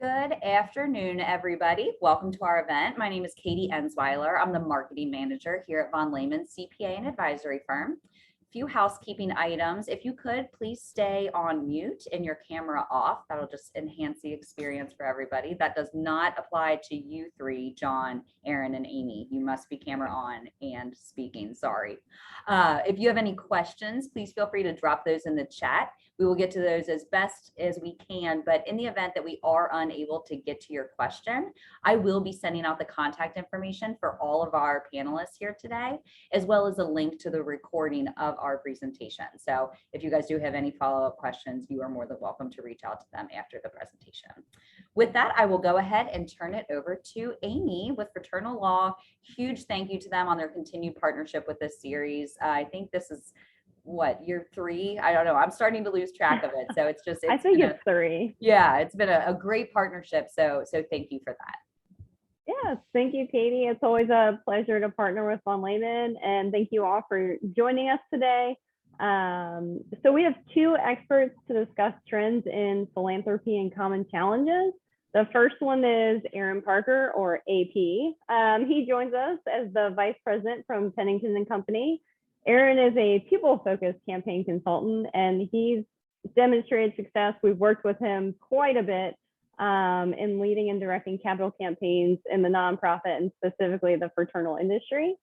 Good afternoon, everybody. Welcome to our event. My name is Katie Ensweiler. I'm the marketing manager here at Von Lehman CPA and advisory firm. A few housekeeping items. If you could, please stay on mute and your camera off. That'll just enhance the experience for everybody. That does not apply to you three, John, Aaron, and Amy. You must be camera on and speaking. Sorry. If you have any questions, please feel free to drop those in the chat. We will get to those as best as we can, but in the event that we are unable to get to your question, I will be sending out the contact information for all of our panelists here today, as well as a link to the recording of our presentation. So if you guys do have any follow-up questions, you are more than welcome to reach out to them after the presentation. With that, I will go ahead and turn it over to Amy with Fraternal Law. Huge thank you to them on their continued partnership with this series. I think this is year 3? I don't know. I'm starting to lose track of it. So it's I think it's 3. Yeah, it's been a great partnership. So thank you for that. Yes, thank you, Katie. It's always a pleasure to partner with Von Lehman, and thank you all for joining us today. So we have 2 experts to discuss trends in philanthropy and common challenges. The first one is Aaron Parker, or AP. He joins us as the Vice President from Pennington Company. Aaron is a people-focused campaign consultant, and he's demonstrated success. We've worked with him quite a bit in leading and directing capital campaigns in the nonprofit and specifically the fraternal industry.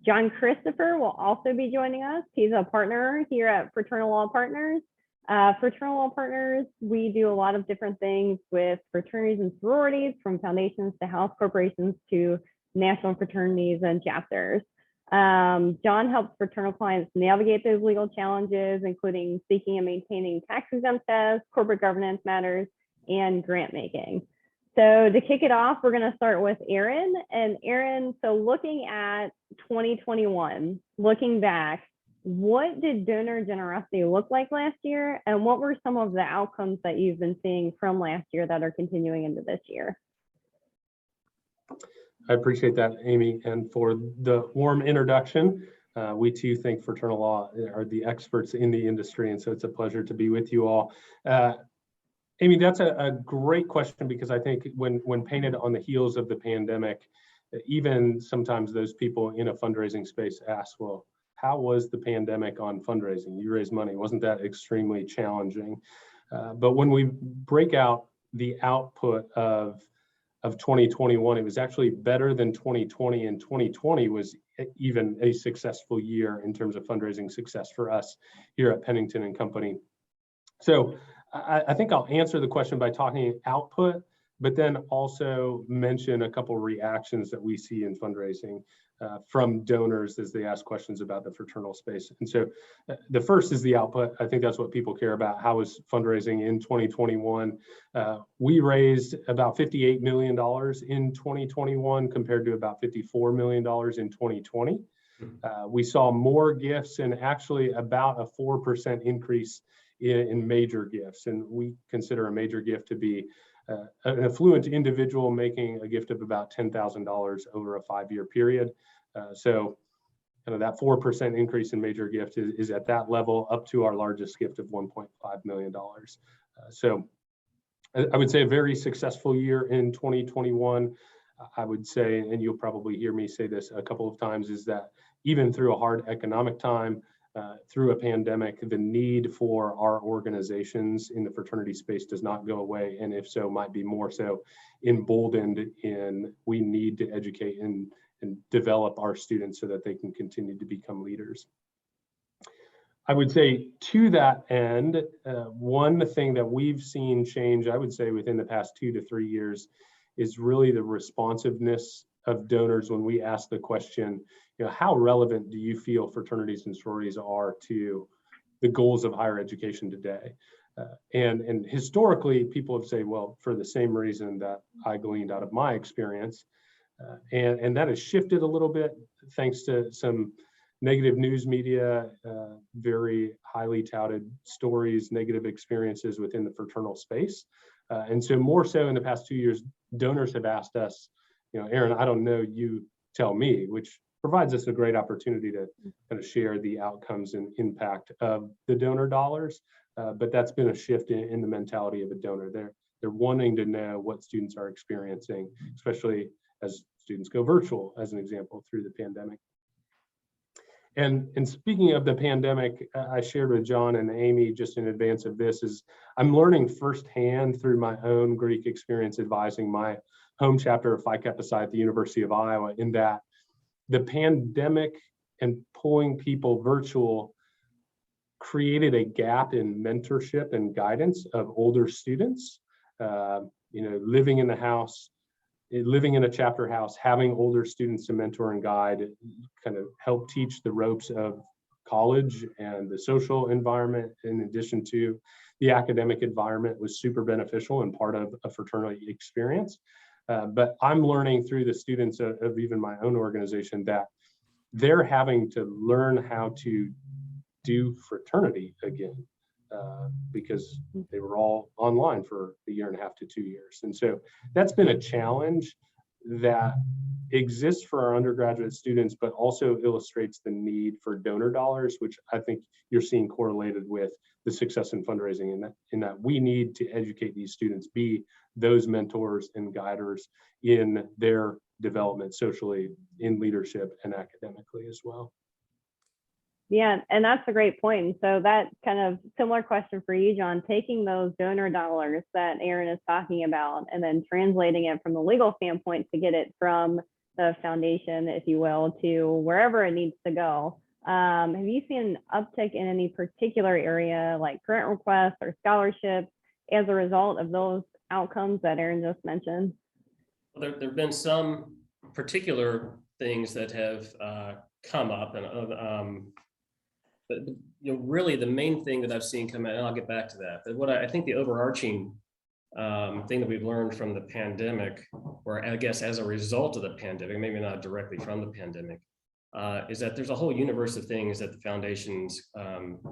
John Christopher will also be joining us. He's a partner here at Fraternal Law Partners. Fraternal Law Partners, we do a lot of different things with fraternities and sororities, from foundations to house corporations to national fraternities and chapters. John helps fraternal clients navigate those legal challenges, including seeking and maintaining tax-exempt status, corporate governance matters, and grant making. So to kick it off, we're going to start with Aaron. And Aaron, so looking at 2021, looking back, what did donor generosity look like last year? And what were some of the outcomes that you've been seeing from last year that are continuing into this year? I appreciate that, Amy, and for the warm introduction. We too think Fraternal Law are the experts in the industry, and so it's a pleasure to be with you all. Amy, that's a great question, because I think when painted on the heels of the pandemic, even sometimes those people in a fundraising space ask, well, how was the pandemic on fundraising? You raised money, wasn't that extremely challenging? But when we break out the output of 2021, it was actually better than 2020, and 2020 was even a successful year in terms of fundraising success for us here at Pennington Company. So I think I'll answer the question by talking output, but then also mention a couple reactions that we see in fundraising from donors as they ask questions about the fraternal space. And so the first is the output. I think that's what people care about. How was fundraising in 2021? We raised about $58 million in 2021 compared to about $54 million in 2020. We saw more gifts and actually about a 4% increase in major gifts. And we consider a major gift to be an affluent individual making a gift of about $10,000 over a 5-year period. So kind of that 4% increase in major gift is at that level, up to our largest gift of $1.5 million. So I would say a very successful year in 2021. I would say, and you'll probably hear me say this a couple of times, is that even through a hard economic time, through a pandemic, the need for our organizations in the fraternity space does not go away, and if so, might be more so emboldened in we need to educate and develop our students so that they can continue to become leaders. I would say to that end, one thing that we've seen change, I would say within the past 2 to 3 years, is really the responsiveness of donors when we ask the question, how relevant do you feel fraternities and sororities are to the goals of higher education today? And historically, people have said, well, for the same reason that I gleaned out of my experience. And that has shifted a little bit thanks to some negative news media, very highly touted stories, negative experiences within the fraternal space. And so more so in the past 2 years, donors have asked us, Aaron, I don't know, you tell me, which provides us a great opportunity to kind of share the outcomes and impact of the donor dollars. But that's been a shift in the mentality of a donor. They're wanting to know what students are experiencing, especially as students go virtual, as an example, through the pandemic. And speaking of the pandemic, I shared with John and Amy just in advance of this, is I'm learning firsthand through my own Greek experience advising my home chapter of Phi Kappa Psi at the University of Iowa, in that the pandemic and pulling people virtual created a gap in mentorship and guidance of older students. Living in the house, living in a chapter house, having older students to mentor and guide, kind of help teach the ropes of college and the social environment, in addition to the academic environment, was super beneficial and part of a fraternity experience. But I'm learning through the students of even my own organization that they're having to learn how to do fraternity again, because they were all online for a year and a half to 2 years. And so that's been a challenge that exists for our undergraduate students, but also illustrates the need for donor dollars, which I think you're seeing correlated with the success in fundraising, in that we need to educate these students, be those mentors and guiders in their development socially, in leadership, and academically as well. Yeah, and that's a great point. And so that kind of similar question for you, John, taking those donor dollars that Aaron is talking about and then translating it from the legal standpoint to get it from the foundation, if you will, to wherever it needs to go. Have you seen an uptick in any particular area like grant requests or scholarships as a result of those outcomes that Aaron just mentioned? There have been some particular things that have come up, and but really the main thing that I've seen come out, and I'll get back to that, but what I think the overarching thing that we've learned from the pandemic, or I guess as a result of the pandemic, maybe not directly from the pandemic, is that there's a whole universe of things that the foundations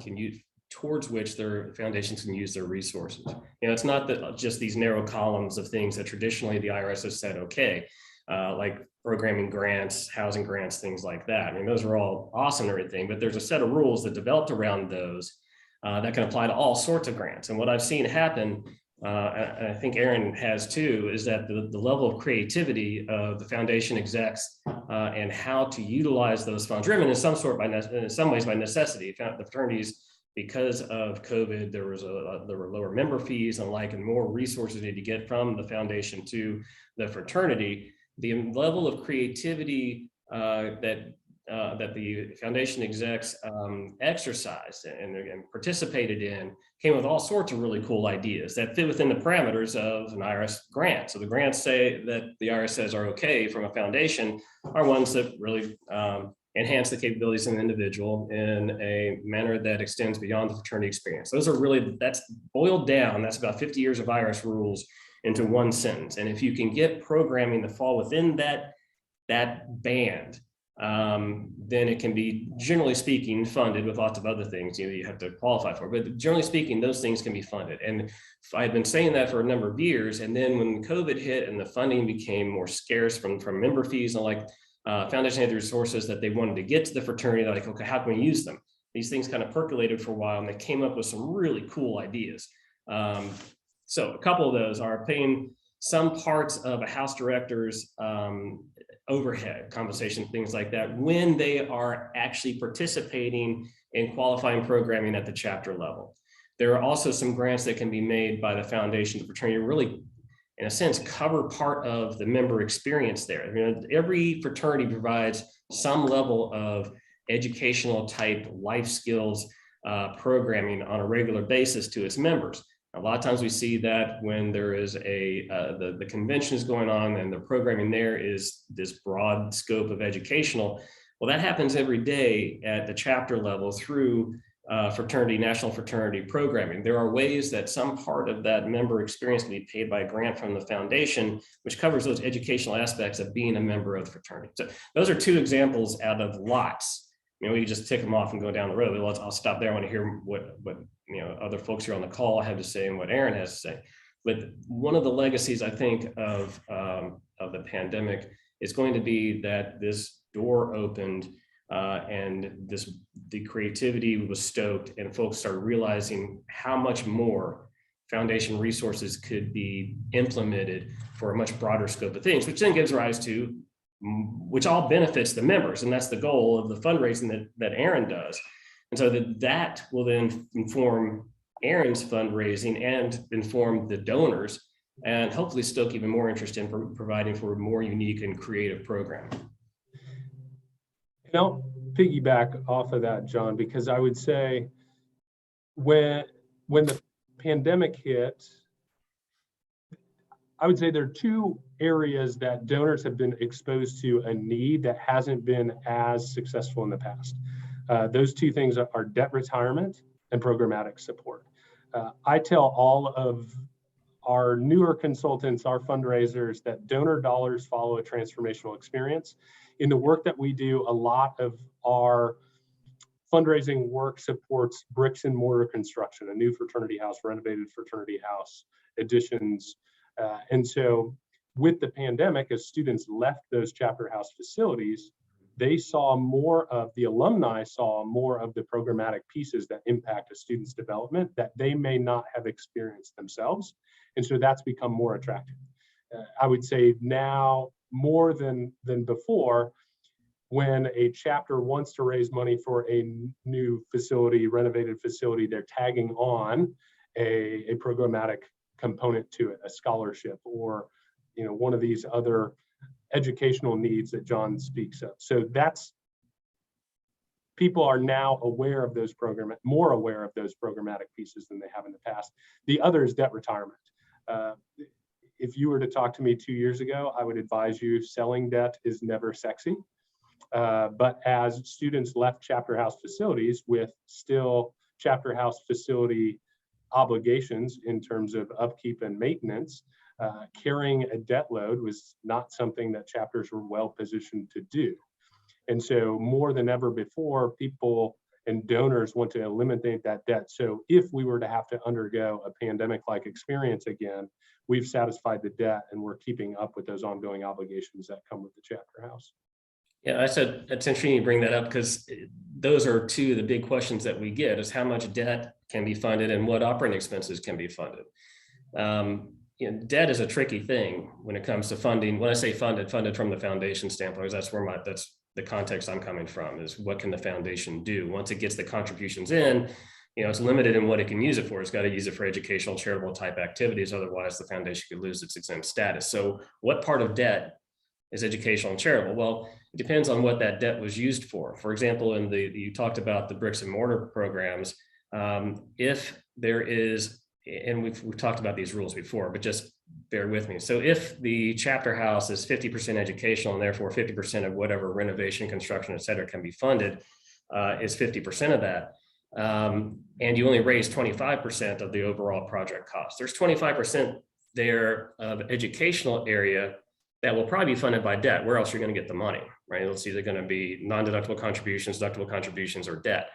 can use, towards which their foundations can use their resources. It's not that just these narrow columns of things that traditionally the IRS has said, okay, like programming grants, housing grants, things like that. I mean, those are all awesome and everything, but there's a set of rules that developed around those that can apply to all sorts of grants. And what I've seen happen, and I think Aaron has too, is that the level of creativity of the foundation execs and how to utilize those funds, driven in some ways by necessity. The fraternities, because of COVID, there were lower member fees and and more resources needed to get from the foundation to the fraternity. The level of creativity that the foundation execs exercised and participated in came with all sorts of really cool ideas that fit within the parameters of an IRS grant. So the grants say that the IRS says are okay from a foundation are ones that really enhance the capabilities of an individual in a manner that extends beyond the fraternity experience. Those are really, that's boiled down, that's about 50 years of IRS rules into one sentence. And if you can get programming to fall within that band, then it can be, generally speaking, funded with lots of other things you have to qualify for. But generally speaking, those things can be funded. And I've been saying that for a number of years. And then when COVID hit and the funding became more scarce from member fees and foundation had the resources that they wanted to get to the fraternity, they're like, okay, how can we use them? These things kind of percolated for a while and they came up with some really cool ideas. So a couple of those are paying some parts of a house director's overhead, compensation, things like that, when they are actually participating in qualifying programming at the chapter level. There are also some grants that can be made by the foundation, the fraternity, really, in a sense, cover part of the member experience there. Every fraternity provides some level of educational type life skills programming on a regular basis to its members. A lot of times we see that when there is the convention is going on and the programming there is this broad scope of educational. Well, that happens every day at the chapter level through national fraternity programming. There are ways that some part of that member experience can be paid by a grant from the foundation, which covers those educational aspects of being a member of the fraternity. So those are two examples out of lots. We can just tick them off and go down the road. I'll stop there. I want to hear what other folks here on the call have to say and what Aaron has to say. But one of the legacies, I think, of the pandemic is going to be that this door opened and the creativity was stoked and folks started realizing how much more foundation resources could be implemented for a much broader scope of things, which then gives rise to, which all benefits the members. And that's the goal of the fundraising that Aaron does. And so that will then inform Aaron's fundraising and inform the donors, and hopefully stoke even more interest in providing for a more unique and creative program. And I'll piggyback off of that, John, because I would say when the pandemic hit, I would say there are two areas that donors have been exposed to a need that hasn't been as successful in the past. Those two things are debt retirement and programmatic support. I tell all of our newer consultants, our fundraisers, that donor dollars follow a transformational experience. In the work that we do, a lot of our fundraising work supports bricks and mortar construction, a new fraternity house, renovated fraternity house, additions. And so with the pandemic, as students left those chapter house facilities, they saw more of, the alumni saw more of the programmatic pieces that impact a student's development that they may not have experienced themselves. And so that's become more attractive. I would say now more than before, when a chapter wants to raise money for a new facility, renovated facility, they're tagging on a programmatic component to it, a scholarship, or one of these other educational needs that John speaks of. So that's, people are now aware of those more aware of those programmatic pieces than they have in the past. The other is debt retirement. If you were to talk to me 2 years ago, I would advise you selling debt is never sexy. But as students left chapter house facilities with still chapter house facility obligations in terms of upkeep and maintenance, carrying a debt load was not something that chapters were well positioned to do. And so more than ever before, people and donors want to eliminate that debt. So if we were to have to undergo a pandemic-like experience again, we've satisfied the debt and we're keeping up with those ongoing obligations that come with the chapter house. Yeah, it's interesting you bring that up, because those are two of the big questions that we get, is how much debt can be funded and what operating expenses can be funded. Debt is a tricky thing when it comes to funding. When I say funded from the foundation standpoint, that's the context I'm coming from, is what can the foundation do? Once it gets the contributions in, it's limited in what it can use it for. It's got to use it for educational, charitable type activities. Otherwise, the foundation could lose its exempt status. So what part of debt is educational and charitable? Well, it depends on what that debt was used for. For example, you talked about the bricks and mortar programs. If there is, and we've talked about these rules before, but just bear with me. So if the chapter house is 50% educational, and therefore 50% of whatever renovation, construction, et cetera, can be funded, is 50% of that, and you only raise 25% of the overall project cost, there's 25% there of educational area that will probably be funded by debt. Where else are you going to get the money, right? It's either going to be non-deductible contributions, deductible contributions, or debt.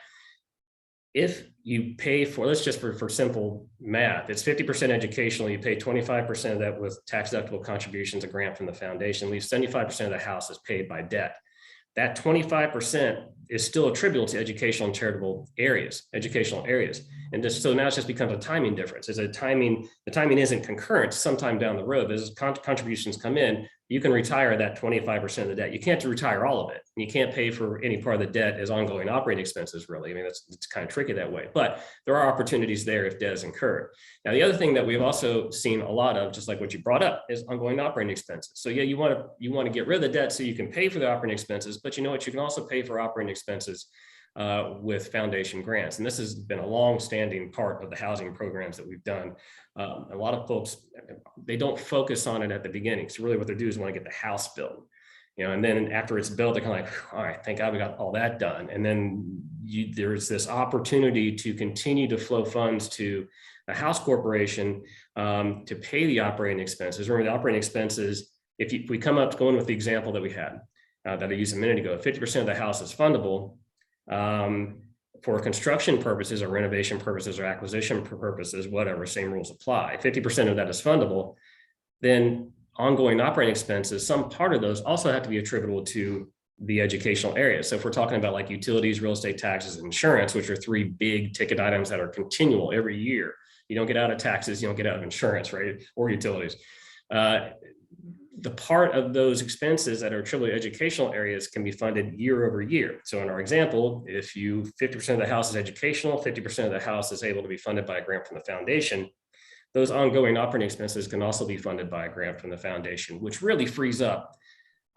If you pay for, let's just for simple math, it's 50% educational, you pay 25% of that with tax deductible contributions, a grant from the foundation, leaves 75% of the house is paid by debt. That 25% is still attributable to educational and charitable areas, And so now it just becomes a timing difference. The timing isn't concurrent. Sometime down the road, as contributions come in, you can retire that 25% of the debt. You can't retire all of it. You can't pay for any part of the debt as ongoing operating expenses, really. I mean, it's kind of tricky that way, but there are opportunities there if debt is incurred. Now, the other thing that we've also seen a lot of, just like what you brought up, is ongoing operating expenses. So yeah, you want to get rid of the debt so you can pay for the operating expenses, but you know what? You can also pay for operating expenses with foundation grants. And this has been a long-standing part of the housing programs that we've done. A lot of folks, they don't focus on it at the beginning. So really what they do is want to get the house built, and then after it's built, they're kind of like, all right, thank God we got all that done. And then there's this opportunity to continue to flow funds to a house corporation to pay the operating expenses. Remember, the operating expenses, if we come up going with the example that we had, that I used a minute ago, 50% of the house is fundable. For construction purposes or renovation purposes or acquisition purposes, whatever, same rules apply. 50% of that is fundable. Then ongoing operating expenses, some part of those also have to be attributable to the educational area. So if we're talking about like utilities, real estate taxes, and insurance, which are three big ticket items that are continual every year, You don't get out of taxes, you don't get out of insurance, right? Or utilities. The part of those expenses that are truly educational areas can be funded year over year. So in our example, if 50% of the house is educational, 50% of the house is able to be funded by a grant from the foundation, those ongoing operating expenses can also be funded by a grant from the foundation, which really frees up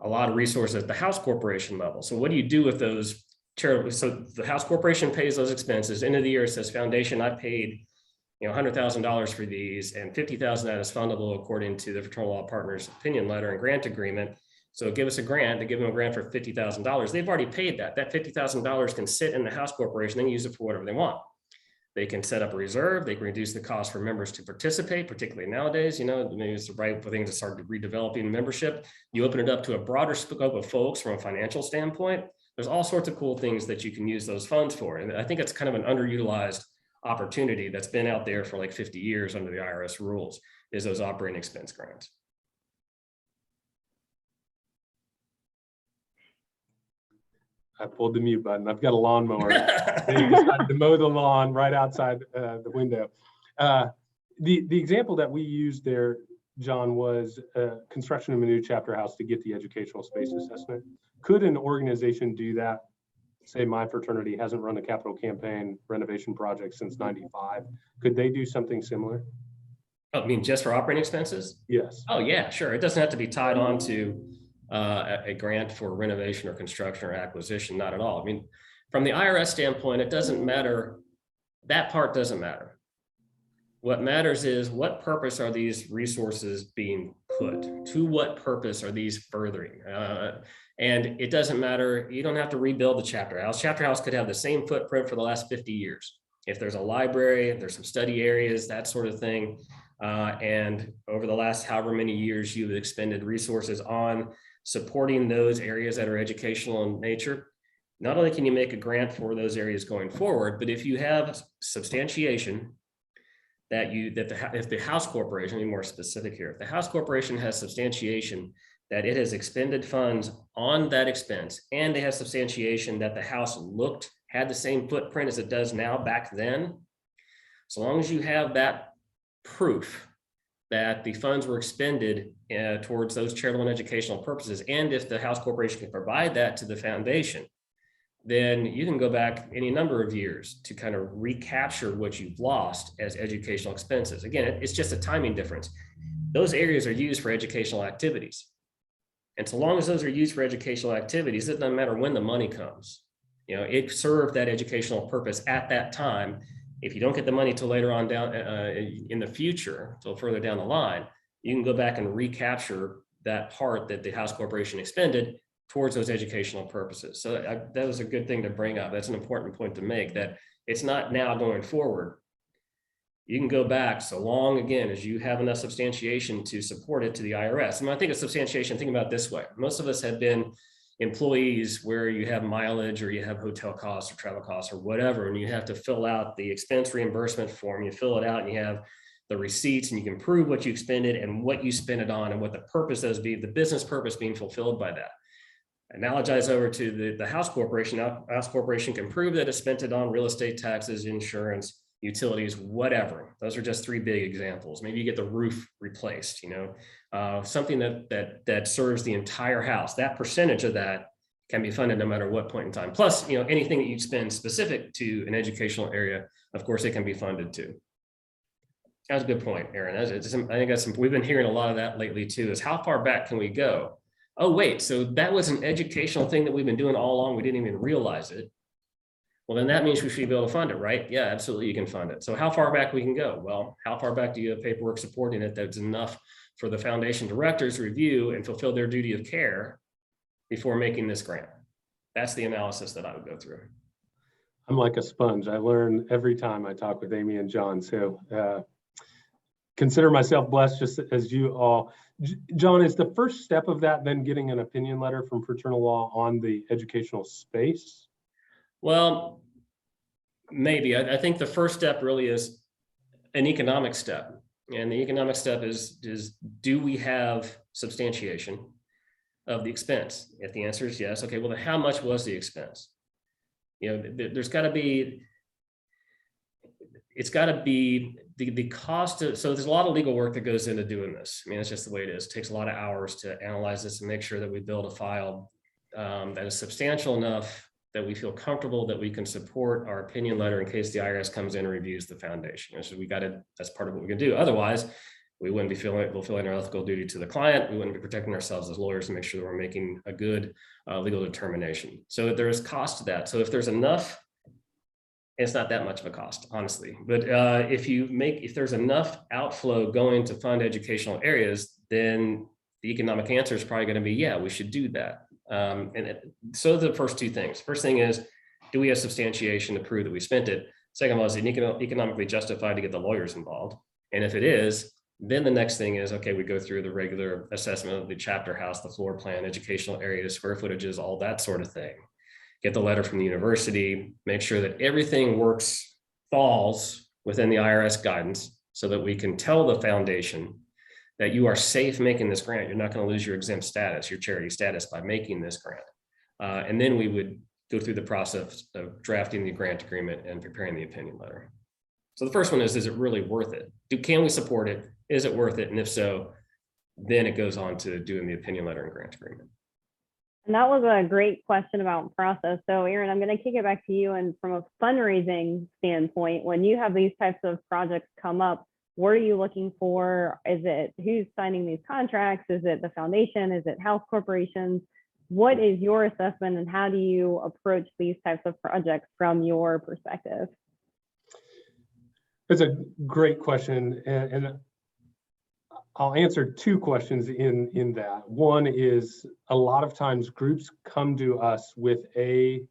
a lot of resources at the house corporation level. So what do you do with those charitable? So the house corporation pays those expenses. End of the year, it says, foundation, I paid $100,000 for these, and $50,000 that is fundable according to the Fraternal Law Partners opinion letter and grant agreement. So give us a grant. They give them a grant for $50,000. They've already paid that. That $50,000 can sit in the house corporation and use it for whatever they want. They can set up a reserve. They can reduce the cost for members to participate, particularly nowadays. Maybe it's the right thing to start redeveloping membership. You open it up to a broader scope of folks from a financial standpoint. There's all sorts of cool things that you can use those funds for. And I think it's kind of an underutilized opportunity that's been out there for like 50 years under the IRS rules, is those operating expense grants. I pulled the mute button. I've got a lawnmower. They decided to mow the lawn right outside the window. The example that we used there, John, was construction of a new chapter house to get the educational space assessment. Could an organization do that? Say my fraternity hasn't run a capital campaign renovation project since '95. Could they do something similar? Oh, I mean, just for operating expenses? Yes. Oh yeah, sure. It doesn't have to be tied on to a grant for renovation or construction or acquisition, not at all. I mean, from the IRS standpoint, it doesn't matter. That part doesn't matter. What matters is, what purpose are these resources being put? To what purpose are these furthering? And it doesn't matter. You don't have to rebuild the chapter house. Chapter house could have the same footprint for the last 50 years. If there's a library, if there's some study areas, that sort of thing. And over the last however many years you've expended resources on supporting those areas that are educational in nature, not only can you make a grant for those areas going forward, but if you have substantiation that if the house corporation, be more specific here, if the house corporation has substantiation that it has expended funds on that expense, and they have substantiation that the house had the same footprint as it does now back then, so long as you have that proof that the funds were expended towards those charitable and educational purposes, and if the house corporation can provide that to the foundation, then you can go back any number of years to kind of recapture what you've lost as educational expenses. Again, it's just a timing difference. Those areas are used for educational activities. And so long as those are used for educational activities, it doesn't matter when the money comes. It served that educational purpose at that time. If you don't get the money till later on down in the future, till further down the line, you can go back and recapture that part that the house corporation expended towards those educational purposes. So that was a good thing to bring up. That's an important point to make, that it's not now going forward. You can go back so long, again, as you have enough substantiation to support it to the IRS. And I think of substantiation, think about it this way. Most of us have been employees where you have mileage or you have hotel costs or travel costs or whatever, and you have to fill out the expense reimbursement form. You fill it out and you have the receipts, and you can prove what you expended and what you spent it on and what the purpose is, the business purpose being fulfilled by that. Analogize over to the house corporation. Now, house corporation can prove that it spent it on real estate taxes, insurance, utilities, whatever. Those are just three big examples. Maybe you get the roof replaced, something that serves the entire house. That percentage of that can be funded no matter what point in time. Plus, anything that you spend specific to an educational area, of course, it can be funded too. That's a good point, Aaron. I think we've been hearing a lot of that lately too, is how far back can we go? Oh, wait, so that was an educational thing that we've been doing all along. We didn't even realize it. Well, then that means we should be able to fund it, right? Yeah, absolutely, you can fund it. So how far back we can go? Well, how far back do you have paperwork supporting it that's enough for the foundation directors to review and fulfill their duty of care before making this grant? That's the analysis that I would go through. I'm like a sponge. I learn every time I talk with Amy and John. So consider myself blessed, just as you all. John, is the first step of that then getting an opinion letter from Fraternal Law on the educational space? Well, maybe. I think the first step really is an economic step. And the economic step is do we have substantiation of the expense? If the answer is yes, okay, well, then how much was the expense? There's got to be, it's got to be the cost of, so there's a lot of legal work that goes into doing this. I mean, it's just the way it is. It takes a lot of hours to analyze this and make sure that we build a file that is substantial enough that we feel comfortable that we can support our opinion letter in case the IRS comes in and reviews the foundation. So we got to, that's part of what we can do. Otherwise, we wouldn't be fulfilling our ethical duty to the client. We wouldn't be protecting ourselves as lawyers to make sure that we're making a good legal determination. So there's cost to that. So if there's enough, it's not that much of a cost, honestly. But if there's enough outflow going to fund educational areas, then the economic answer is probably going to be, yeah, we should do that. So the first two things. First thing is, do we have substantiation to prove that we spent it? Second of all, is it economically justified to get the lawyers involved? And if it is, then the next thing is, okay, we go through the regular assessment of the chapter house, the floor plan, educational areas, square footages, all that sort of thing. Get the letter from the university, make sure that everything falls within the IRS guidance so that we can tell the foundation that you are safe making this grant. You're not going to lose your exempt status, your charity status by making this grant. And then we would go through the process of drafting the grant agreement and preparing the opinion letter. So the first one is it really worth it? Can we support it? Is it worth it? And if so, then it goes on to doing the opinion letter and grant agreement. And that was a great question about process. So Aaron, I'm going to kick it back to you. And from a fundraising standpoint, when you have these types of projects come up, what are you looking for? Is it who's signing these contracts? Is it the foundation? Is it house corporations? What is your assessment and how do you approach these types of projects from your perspective? It's a great question. And I'll answer two questions in that. One is a lot of times groups come to us with a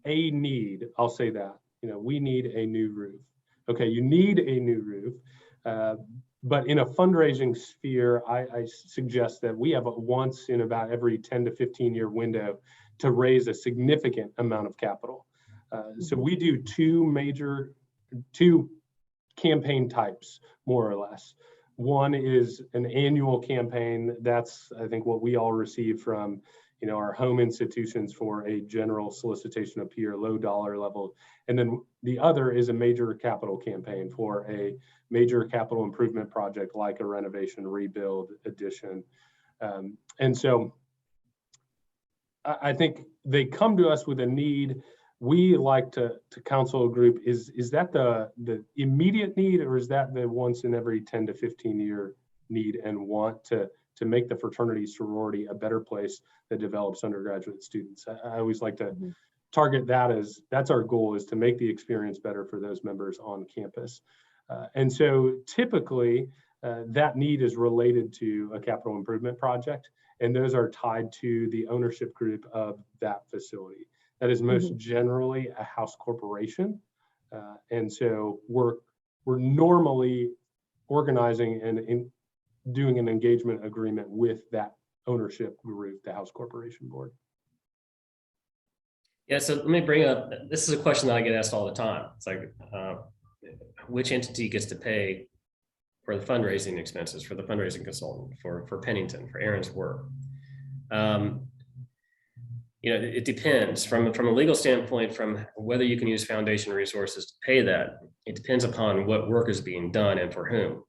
need. I'll say that, we need a new roof. Okay, you need a new roof. But in a fundraising sphere, I suggest that we have a once in about every 10 to 15 year window to raise a significant amount of capital. So we do two campaign types, more or less. One is an annual campaign. That's, I think, what we all receive from our home institutions for a general solicitation appear, low dollar level. And then the other is a major capital campaign for a major capital improvement project like a renovation, rebuild, addition. And so I think they come to us with a need. We like to counsel a group, is that the immediate need, or is that the once in every 10 to 15 year need, and want to make the fraternity sorority a better place that develops undergraduate students? I always like to target that as that's our goal, is to make the experience better for those members on campus. And so typically that need is related to a capital improvement project, and those are tied to the ownership group of that facility. That is most generally a house corporation. And so we're normally organizing and doing an engagement agreement with that ownership group, the house corporation board. Yeah, so let me bring up, this is a question that I get asked all the time. It's like, which entity gets to pay for the fundraising expenses, for the fundraising consultant, for Pennington, for Aaron's work? It depends from a legal standpoint, from whether you can use foundation resources to pay that. It depends upon what work is being done and for whom.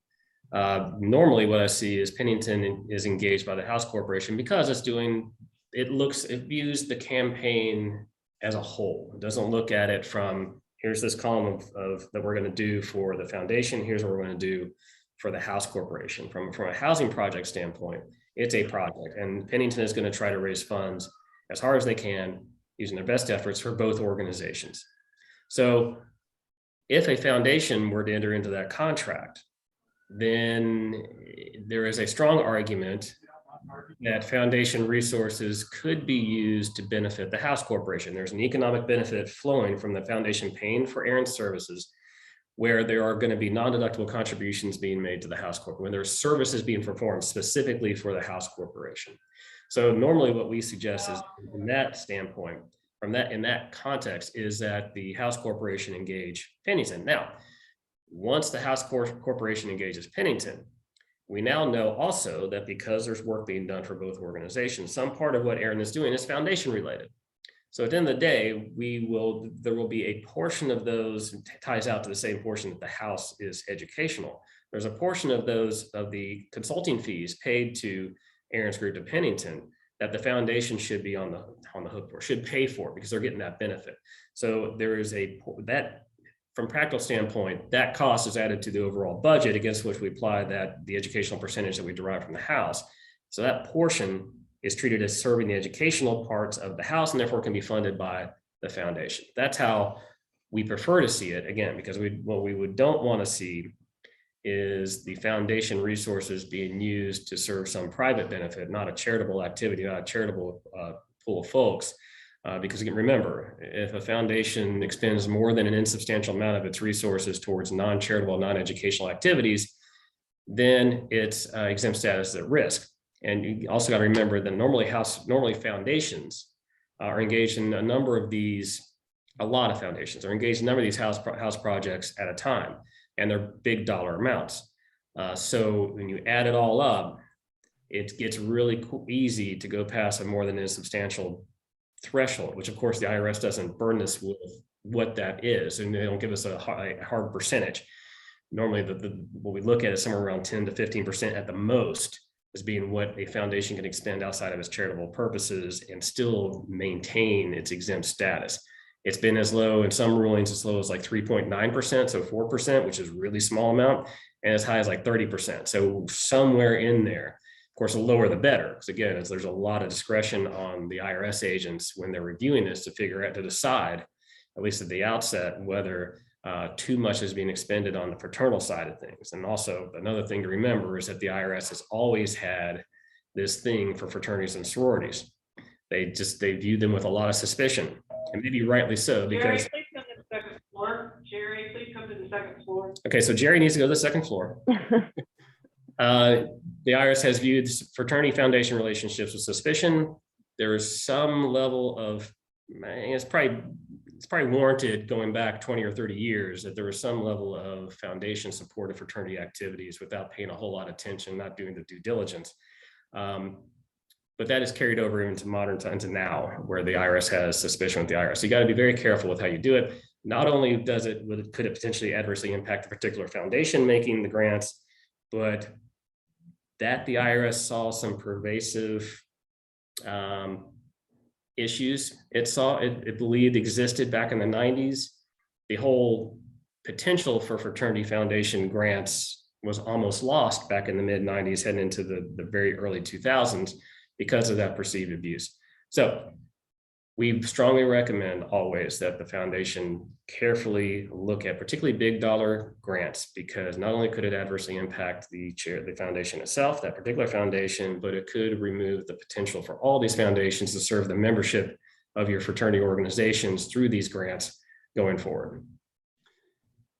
Normally what I see is Pennington is engaged by the house corporation because it views the campaign as a whole. It doesn't look at it from, here's this column of that we're going to do for the foundation, here's what we're going to do for the house corporation. From a housing project standpoint, it's a project, and Pennington is going to try to raise funds as hard as they can using their best efforts for both organizations. So if a foundation were to enter into that contract, then there is a strong argument that foundation resources could be used to benefit the house corporation. There's an economic benefit flowing from the foundation paying for Aaron's services, where there are going to be non-deductible contributions being made to the house corporation, when there's services being performed specifically for the house corporation. So normally what we suggest is, from that standpoint, in that context, is that the house corporation engage Pennington. Now, once the house corporation engages Pennington, we now know also that because there's work being done for both organizations, some part of what Aaron is doing is foundation related. So at the end of the day, there will be a portion of those ties out to the same portion that the house is educational. There's a portion of those of the consulting fees paid to Aaron's group to Pennington that the foundation should be on the hook for, should pay for, because they're getting that benefit. So there is from a practical standpoint, that cost is added to the overall budget against which we apply the educational percentage that we derive from the house. So that portion is treated as serving the educational parts of the house and therefore can be funded by the foundation. That's how we prefer to see it, again, because what we don't want to see is the foundation resources being used to serve some private benefit, not a charitable activity, not a charitable pool of folks. Because you can remember, if a foundation expends more than an insubstantial amount of its resources towards non-charitable, non-educational activities, then its exempt status is at risk. And you also got to remember that normally foundations are engaged in a lot of foundations are engaged in a number of these house projects at a time, and they're big dollar amounts. So when you add it all up, it gets really easy to go past a more than insubstantial threshold, which of course the IRS doesn't burden us with what that is, and they don't give us a hard percentage. Normally, what we look at is somewhere around 10 to 15% at the most as being what a foundation can expend outside of its charitable purposes and still maintain its exempt status. It's been as low in some rulings as low as like 3.9%, so 4%, which is a really small amount, and as high as like 30%. So somewhere in there. Of course, the lower the better, because again, there's a lot of discretion on the IRS agents when they're reviewing this to decide, at least at the outset, whether too much is being expended on the fraternal side of things. And also another thing to remember is that the IRS has always had this thing for fraternities and sororities. They view them with a lot of suspicion, and maybe rightly so, because Jerry, please come to the second floor. Jerry, please come to the second floor. Okay, so Jerry needs to go to the second floor. The IRS has viewed fraternity foundation relationships with suspicion. There is some level of, it's probably warranted going back 20 or 30 years that there was some level of foundation support of fraternity activities without paying a whole lot of attention, not doing the due diligence. But that is carried over into modern times and now, where the IRS has suspicion with the IRS. So you got to be very careful with how you do it. Not only could it potentially adversely impact a particular foundation making the grants, but that the IRS saw some pervasive issues it believed existed back in the 90s. The whole potential for fraternity foundation grants was almost lost back in the mid 90s, heading into the very early 2000s because of that perceived abuse. So we strongly recommend always that the foundation carefully look at particularly big dollar grants, because not only could it adversely impact the foundation itself, that particular foundation, but it could remove the potential for all these foundations to serve the membership of your fraternity organizations through these grants going forward.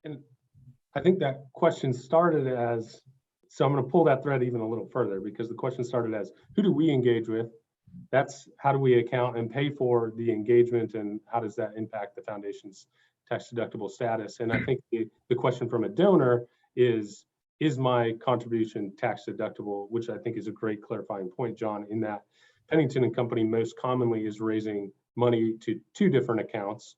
And I think that question started as, so I'm going to pull that thread even a little further, because the question started as, who do we engage with? That's how do we account and pay for the engagement, and how does that impact the foundation's tax deductible status? And I think the question from a donor is my contribution tax deductible, which I think is a great clarifying point, John, in that Pennington Company most commonly is raising money to two different accounts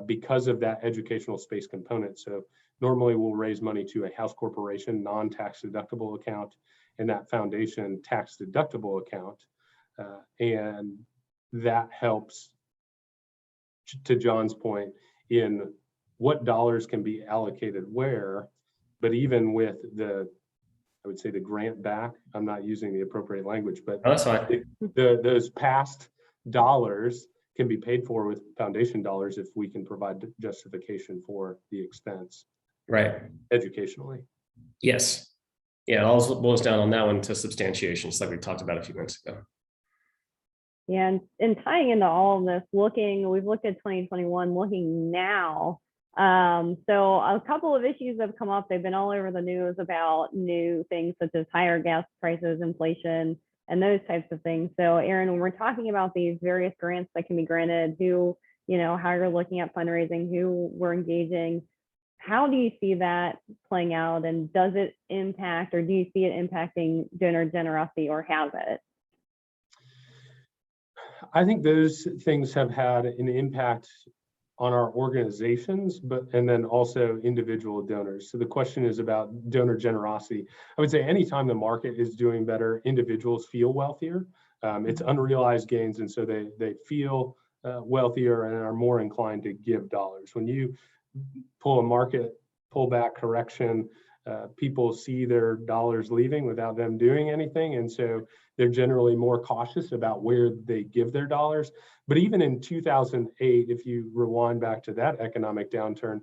because of that educational space component. So normally we'll raise money to a house corporation non-tax deductible account and that foundation tax deductible account. And that helps, to John's point, in what dollars can be allocated where. But even with I would say the grant back, I'm not using the appropriate language, but that's fine. Those past dollars can be paid for with foundation dollars if we can provide justification for the expense, right, educationally. Yes. Yeah, it all boils down on that one to substantiation, just like we talked about a few minutes ago. Yeah, and tying into all of this, we've looked at 2021, looking now. So a couple of issues have come up. They've been all over the news about new things such as higher gas prices, inflation, and those types of things. So Aaron, when we're talking about these various grants that can be granted, how you're looking at fundraising, who we're engaging, how do you see that playing out? And does it impact, or do you see it impacting donor generosity, or has it? I think those things have had an impact on our organizations, and then also individual donors. So the question is about donor generosity. I would say anytime the market is doing better, individuals feel wealthier. It's unrealized gains, and so they feel wealthier and are more inclined to give dollars. When you pull a market pullback correction, people see their dollars leaving without them doing anything, and so they're generally more cautious about where they give their dollars. But even in 2008, if you rewind back to that economic downturn,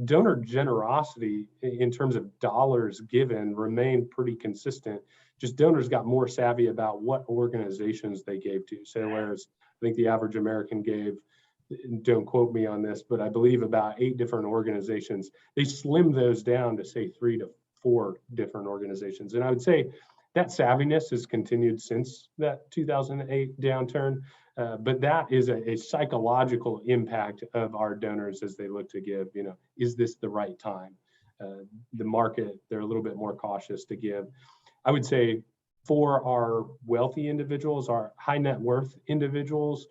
donor generosity in terms of dollars given remained pretty consistent. Just donors got more savvy about what organizations they gave to. So whereas I think the average American gave, don't quote me on this, but I believe about 8 different organizations, they slimmed those down to say 3 to 4 different organizations. And I would say that savviness has continued since that 2008 downturn, but that is a psychological impact of our donors as they look to give. Is this the right time? The market, they're a little bit more cautious to give. I would say for our wealthy individuals, our high net worth individuals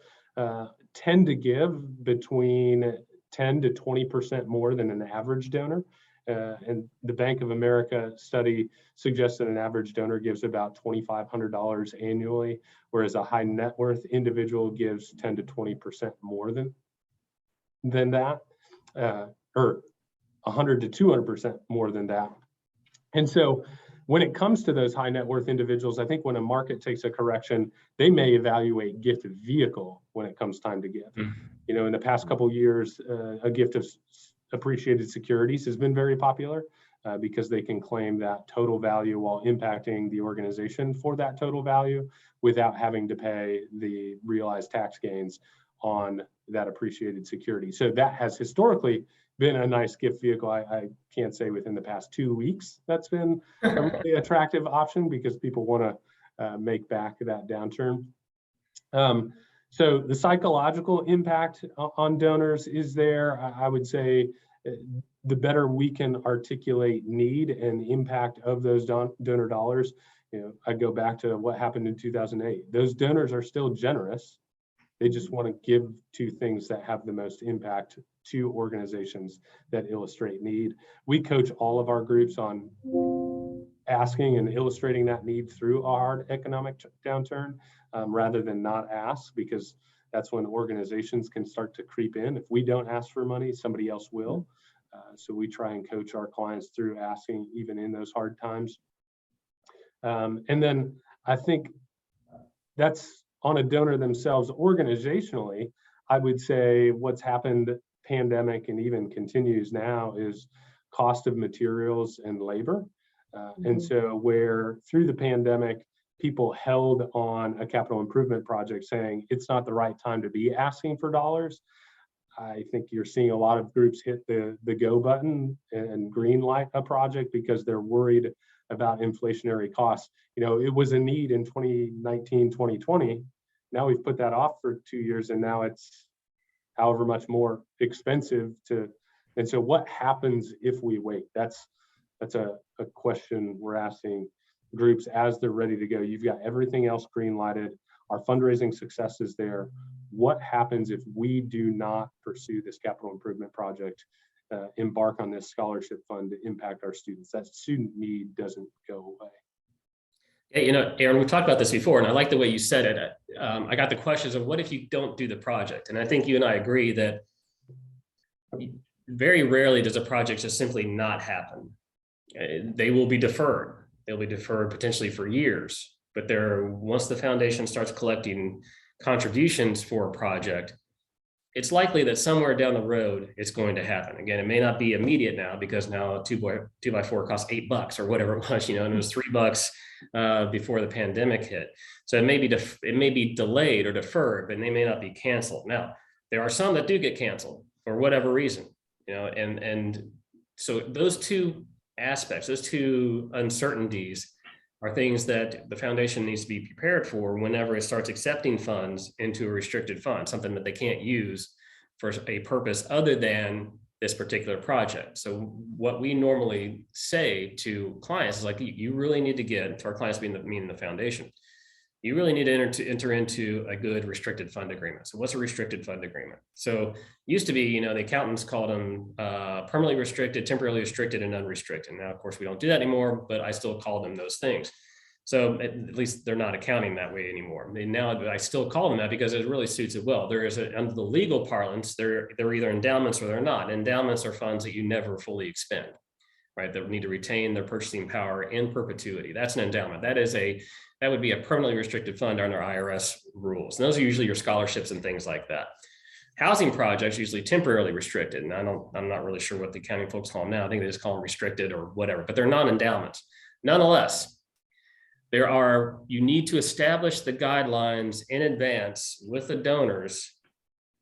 tend to give between 10 to 20% more than an average donor. And the Bank of America study suggests that an average donor gives about $2,500 annually, whereas a high net worth individual gives 10 to 20% more than that, or 100 to 200% more than that. And so when it comes to those high net worth individuals, I think when a market takes a correction, they may evaluate gift vehicle when it comes time to give. In the past couple of years, a gift of appreciated securities has been very popular because they can claim that total value while impacting the organization for that total value without having to pay the realized tax gains on that appreciated security. So that has historically been a nice gift vehicle. I can't say within the past 2 weeks that's been a really attractive option because people want to make back that downturn. So the psychological impact on donors is there. I would say the better we can articulate need and impact of those donor dollars. I go back to what happened in 2008. Those donors are still generous. They just want to give to things that have the most impact to organizations that illustrate need. We coach all of our groups on asking and illustrating that need through a hard economic downturn rather than not ask, because that's when organizations can start to creep in. If we don't ask for money, somebody else will. So we try and coach our clients through asking even in those hard times. And then I think that's on a donor themselves. Organizationally, I would say what's happened pandemic and even continues now is cost of materials and labor. And so where through the pandemic, people held on a capital improvement project saying it's not the right time to be asking for dollars, I think you're seeing a lot of groups hit the go button and green light a project because they're worried about inflationary costs. It was a need in 2019, 2020. Now we've put that off for 2 years and now it's however much more expensive and so what happens if we wait? That's a question we're asking groups as they're ready to go. You've got everything else green lighted. Our fundraising success is there. What happens if we do not pursue this capital improvement project, embark on this scholarship fund to impact our students? That student need doesn't go away. Yeah, Aaron, we've talked about this before, and I like the way you said it. I got the questions of what if you don't do the project? And I think you and I agree that very rarely does a project just simply not happen. They will be deferred. They'll be deferred potentially for years, but once the foundation starts collecting contributions for a project, it's likely that somewhere down the road it's going to happen. Again, it may not be immediate now because now a 2x4 costs $8 or whatever it was, and it was $3 before the pandemic hit. So it may be delayed or deferred, but they may not be canceled. Now, there are some that do get canceled for whatever reason, and so those two aspects, those two uncertainties are things that the foundation needs to be prepared for whenever it starts accepting funds into a restricted fund, something that they can't use for a purpose other than this particular project. So what we normally say to clients is like, you really need to get, to our clients meaning the foundation, you really need to enter into a good restricted fund agreement. So what's a restricted fund agreement? So used to be, you know, the accountants called them permanently restricted, temporarily restricted, and unrestricted. Now, of course, we don't do that anymore, but I still call them those things. So at least they're not accounting that way anymore. I mean, now I still call them that because it really suits it well. There is under the legal parlance, they're either endowments or they're not. Endowments are funds that you never fully expend, right? That need to retain their purchasing power in perpetuity. That's an endowment. That would be a permanently restricted fund under IRS rules. And those are usually your scholarships and things like that. Housing projects usually temporarily restricted. And I'm not really sure what the accounting folks call them now. I think they just call them restricted or whatever, but they're non-endowments. Nonetheless, you need to establish the guidelines in advance with the donors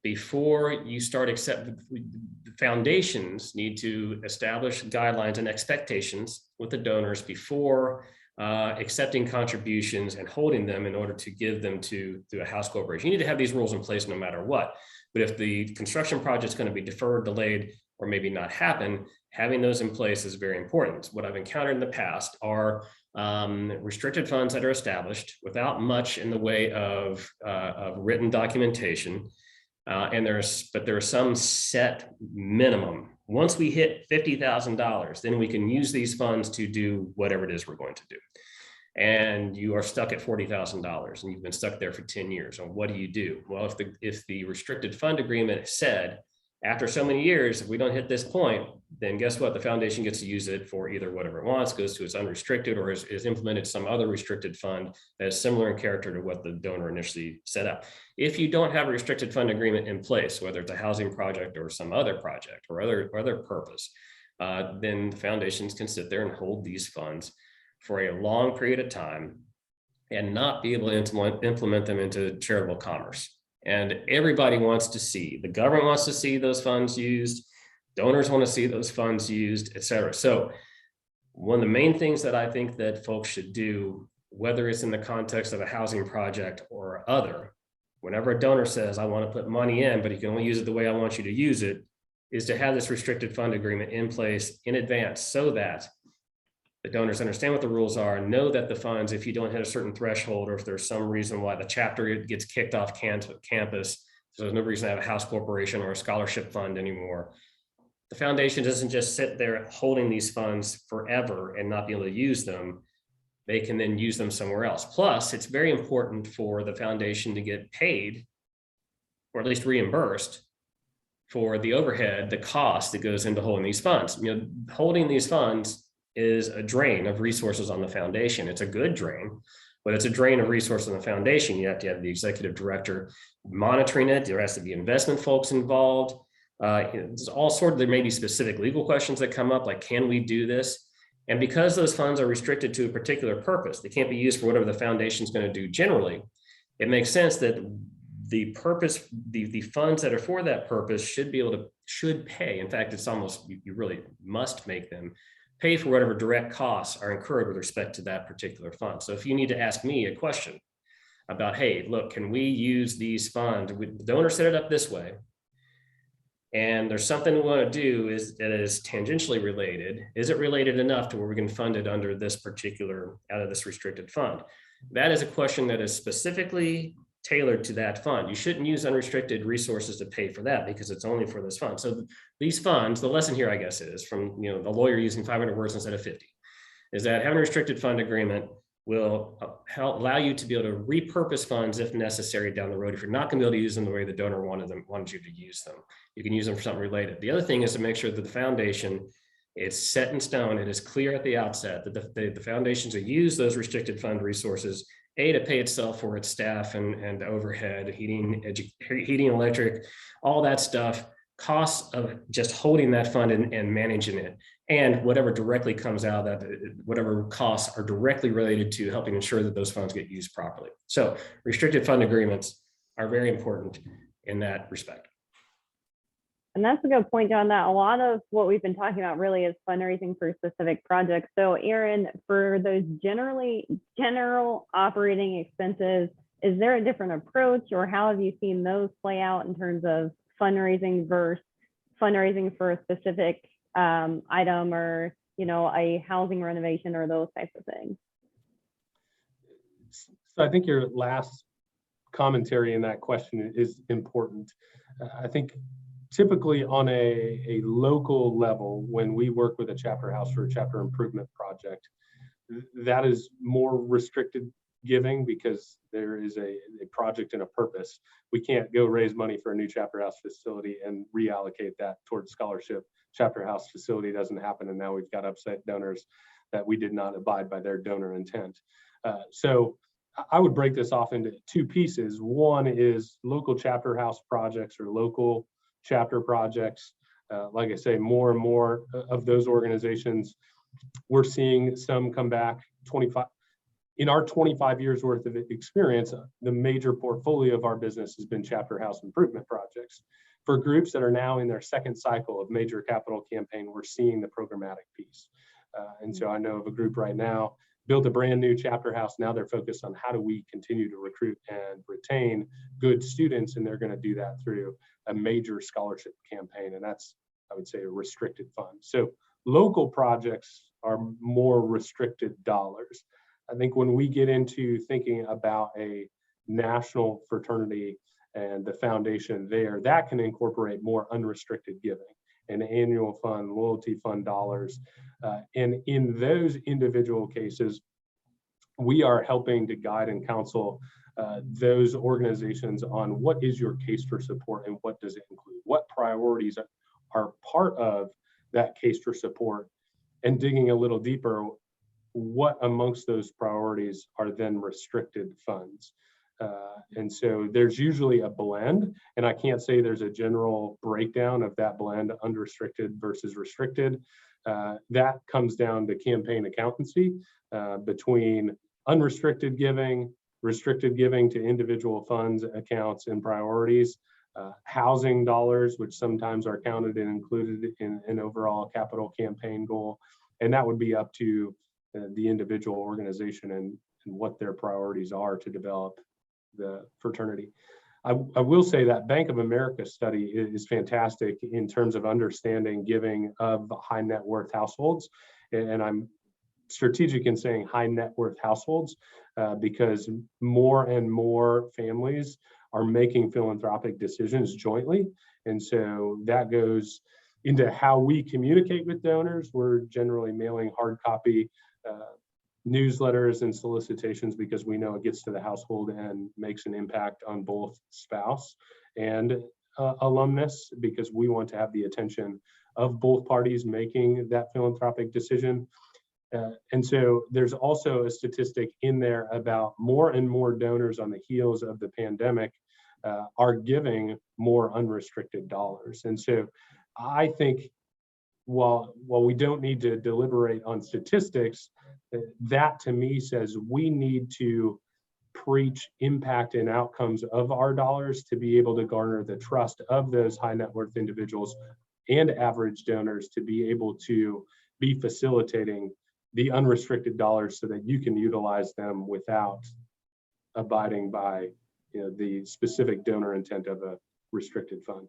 before you start accepting. The foundations need to establish guidelines and expectations with the donors before accepting contributions and holding them in order to give them to a house corporation. You need to have these rules in place no matter what. But if the construction project is going to be deferred, delayed, or maybe not happen, having those in place is very important. What I've encountered in the past are restricted funds that are established without much in the way of written documentation. But there's some set minimum. Once we hit $50,000, then we can use these funds to do whatever it is we're going to do. And you are stuck at $40,000 and you've been stuck there for 10 years. And what do you do? Well, if the restricted fund agreement said, after so many years, if we don't hit this point, then guess what? The foundation gets to use it for either whatever it wants, goes to its unrestricted, or is implemented some other restricted fund that is similar in character to what the donor initially set up. If you don't have a restricted fund agreement in place, whether it's a housing project or some other project or other purpose, then the foundations can sit there and hold these funds for a long period of time and not be able to implement them into charitable commerce. And everybody wants to see, the government wants to see those funds used, donors want to see those funds used, et cetera. So one of the main things that I think that folks should do, whether it's in the context of a housing project or other, whenever a donor says, I want to put money in, but you can only use it the way I want you to use it, is to have this restricted fund agreement in place in advance so that the donors understand what the rules are, know that the funds, if you don't hit a certain threshold, or if there's some reason why the chapter gets kicked off campus, so there's no reason to have a house corporation or a scholarship fund anymore. The foundation doesn't just sit there holding these funds forever and not be able to use them. They can then use them somewhere else. Plus, it's very important for the foundation to get paid, or at least reimbursed, for the overhead, the cost that goes into holding these funds. You know, holding these funds is a drain of resources on the foundation. It's a good drain, but it's a drain of resources on the foundation. You have to have the executive director monitoring it. There has to be investment folks involved. There's all sorts of, there may be specific legal questions that come up, like, can we do this? And because those funds are restricted to a particular purpose, they can't be used for whatever the foundation is going to do generally. It makes sense that the purpose, the funds that are for that purpose should pay. In fact, it's almost, you really must make them pay for whatever direct costs are incurred with respect to that particular fund. So if you need to ask me a question about, hey, look, can we use these funds? The donor set it up this way, and there's something we want to do that is tangentially related. Is it related enough to where we can fund it under this particular, out of this restricted fund? That is a question that is specifically tailored to that fund. You shouldn't use unrestricted resources to pay for that because it's only for this fund. So these funds, the lesson here, I guess, is from, you know, the lawyer using 500 words instead of 50, is that having a restricted fund agreement will allow you to be able to repurpose funds if necessary down the road. If you're not going to be able to use them the way the donor wanted you to use them, you can use them for something related. The other thing is to make sure that the foundation is set in stone. It is clear at the outset that the foundations will use those restricted fund resources, to pay itself for its staff and overhead, heating, electric, all that stuff, costs of just holding that fund and managing it, and whatever directly comes out of that, whatever costs are directly related to helping ensure that those funds get used properly. So restricted fund agreements are very important in that respect. And that's a good point, John, that a lot of what we've been talking about really is fundraising for specific projects. So Aaron, for those general operating expenses, is there a different approach, or how have you seen those play out in terms of fundraising versus fundraising for a specific item, or, you know, a housing renovation or those types of things? So I think your last commentary in that question is important. I think typically on a local level, when we work with a chapter house for a chapter improvement project, that is more restricted giving because there is a project and a purpose. We can't go raise money for a new chapter house facility and reallocate that towards scholarship. Chapter house facility doesn't happen, and now we've got upset donors that we did not abide by their donor intent. So I would break this off into two pieces. One is local chapter house projects or local chapter projects. Like I say, more and more of those organizations, we're seeing some come back. 25 in our 25 years worth of experience, the major portfolio of our business has been chapter house improvement projects. For groups that are now in their second cycle of major capital campaign, we're seeing the programmatic piece. And so I know of a group right now, built a brand new chapter house. Now they're focused on how do we continue to recruit and retain good students, and they're going to do that through a major scholarship campaign, and that's, I would say, a restricted fund. So local projects are more restricted dollars. I think when we get into thinking about a national fraternity and the foundation there, that can incorporate more unrestricted giving, an annual fund, loyalty fund dollars. And in those individual cases, we are helping to guide and counsel those organizations on what is your case for support and what does it include? What priorities are part of that case for support? And digging a little deeper, what amongst those priorities are then restricted funds? And so there's usually a blend, and I can't say there's a general breakdown of that blend, unrestricted versus restricted. That comes down to campaign accountancy between unrestricted giving, restricted giving to individual funds, accounts, and priorities, housing dollars, which sometimes are counted and included in an overall capital campaign goal. And that would be up to the individual organization and what their priorities are to develop the fraternity. I will say that Bank of America study is fantastic in terms of understanding giving of high net worth households. And I'm strategic in saying high net worth households because more and more families are making philanthropic decisions jointly. And so that goes into how we communicate with donors. We're generally mailing hard copy newsletters and solicitations because we know it gets to the household and makes an impact on both spouse and alumnus, because we want to have the attention of both parties making that philanthropic decision. And so there's also a statistic in there about more and more donors on the heels of the pandemic are giving more unrestricted dollars. And so I think while we don't need to deliberate on statistics, that to me says we need to preach impact and outcomes of our dollars to be able to garner the trust of those high net worth individuals and average donors to be able to be facilitating the unrestricted dollars so that you can utilize them without abiding by the specific donor intent of a restricted fund.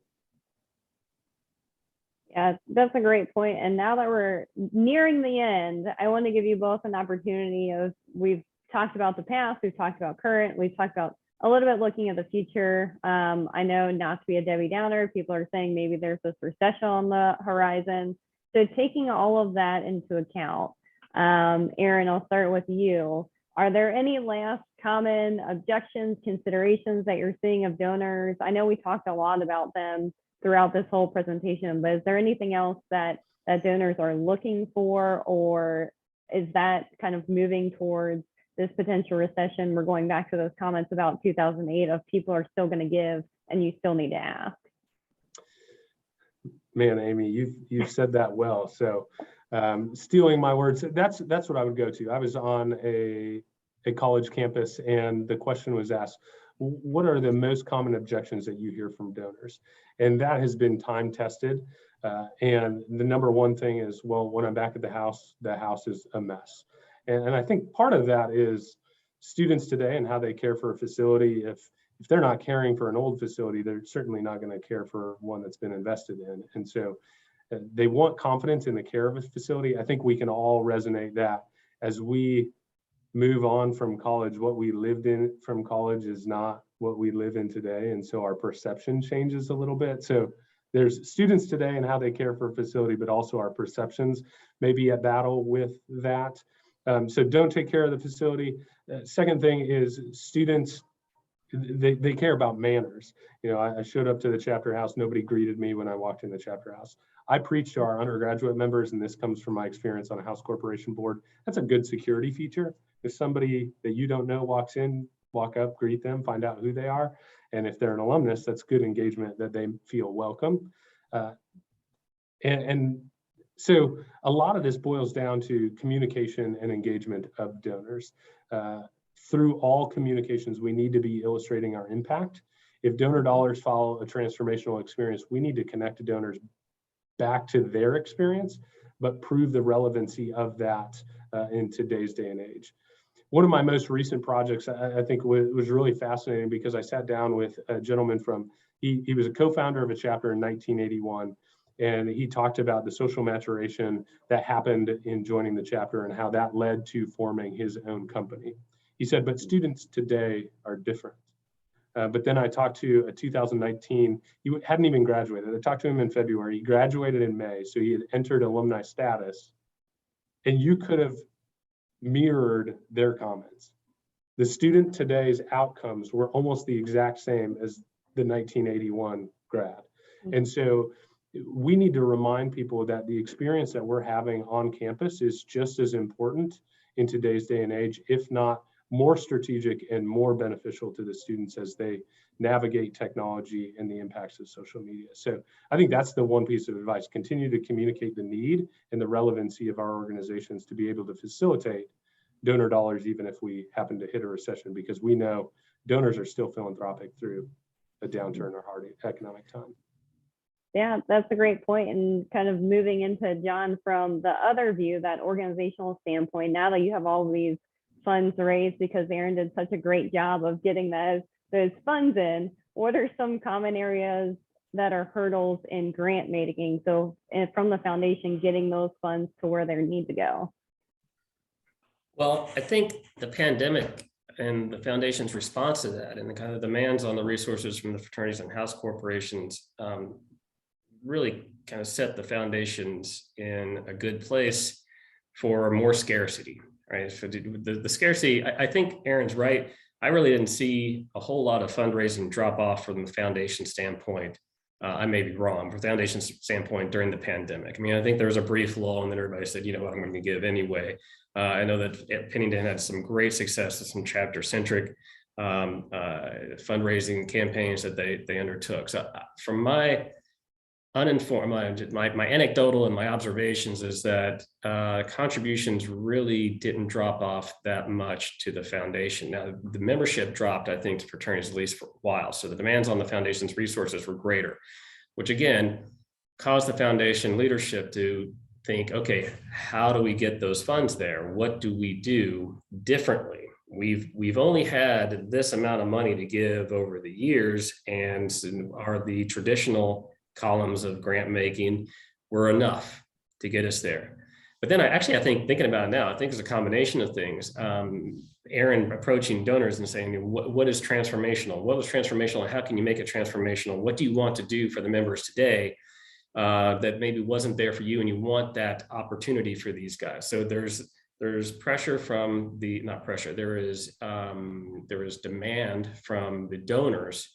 Yeah, that's a great point. And now that we're nearing the end, I want to give you both an opportunity of, we've talked about the past, we've talked about current, we've talked about a little bit looking at the future. I know not to be a Debbie Downer, people are saying maybe there's this recession on the horizon. So taking all of that into account, Aaron, I'll start with you. Are there any last common objections, considerations that you're seeing of donors? I know we talked a lot about them throughout this whole presentation, but is there anything else that donors are looking for, or is that kind of moving towards this potential recession? We're going back to those comments about 2008 of people are still going to give and you still need to ask. Man, Amy, you've said that well. So stealing my words, that's what I would go to. I was on a college campus and the question was asked, what are the most common objections that you hear from donors? And that has been time tested. And the number one thing is, well, when I'm back at the house is a mess. And I think part of that is students today and how they care for a facility. If they're not caring for an old facility, they're certainly not going to care for one that's been invested in. And so they want confidence in the care of a facility. I think we can all resonate that as we move on from college, what we lived in from college is not what we live in today. And so our perception changes a little bit. So there's students today and how they care for a facility, but also our perceptions may be at battle with that. So don't take care of the facility. Second thing is students, they care about manners. You know, I showed up to the chapter house. Nobody greeted me when I walked in the chapter house. I preach to our undergraduate members, and this comes from my experience on a house corporation board. That's a good security feature. If somebody that you don't know walks in, walk up, greet them, find out who they are. And if they're an alumnus, that's good engagement, that they feel welcome. And so a lot of this boils down to communication and engagement of donors. Through all communications, we need to be illustrating our impact. If donor dollars follow a transformational experience, we need to connect to donors back to their experience, but prove the relevancy of that in today's day and age. One of my most recent projects, I think was really fascinating because I sat down with a gentleman from, he was a co-founder of a chapter in 1981, and he talked about the social maturation that happened in joining the chapter and how that led to forming his own company. He said, but students today are different. But then I talked to a 2019, he hadn't even graduated. I talked to him in February, he graduated in May, so he had entered alumni status, and you could have mirrored their comments. The student today's outcomes were almost the exact same as the 1981 grad. And so we need to remind people that the experience that we're having on campus is just as important in today's day and age, if not more strategic and more beneficial to the students as they navigate technology and the impacts of social media. So I think that's the one piece of advice: continue to communicate the need and the relevancy of our organizations to be able to facilitate donor dollars, even if we happen to hit a recession, because we know donors are still philanthropic through a downturn or hard economic time. Yeah, that's a great point. And kind of moving into John from the other view, that organizational standpoint, now that you have all of these funds raised because Aaron did such a great job of getting those funds in, what are some common areas that are hurdles in grant making? So from the foundation, getting those funds to where they need to go. Well, I think the pandemic and the foundation's response to that and the kind of demands on the resources from the fraternities and house corporations really kind of set the foundations in a good place for more scarcity, right? So the scarcity, I think Aaron's right. I really didn't see a whole lot of fundraising drop off from the foundation standpoint. I may be wrong, from the foundation standpoint during the pandemic. I mean, I think there was a brief lull and then everybody said, you know what, I'm going to give anyway. I know that Pennington had some great success with some chapter-centric fundraising campaigns that they undertook. So from my uninformed, my anecdotal and my observations is that contributions really didn't drop off that much to the foundation. Now, the membership dropped, I think, to fraternities at least for a while. So the demands on the foundation's resources were greater, which again caused the foundation leadership to think, okay, how do we get those funds there? What do we do differently? We've only had this amount of money to give over the years, and are the traditional columns of grant making were enough to get us there. But then I think thinking about it now, I think it's a combination of things. Aaron approaching donors and saying, what is transformational? What was transformational and how can you make it transformational? What do you want to do for the members today that maybe wasn't there for you, and you want that opportunity for these guys? So there's pressure from the, not pressure, there is demand from the donors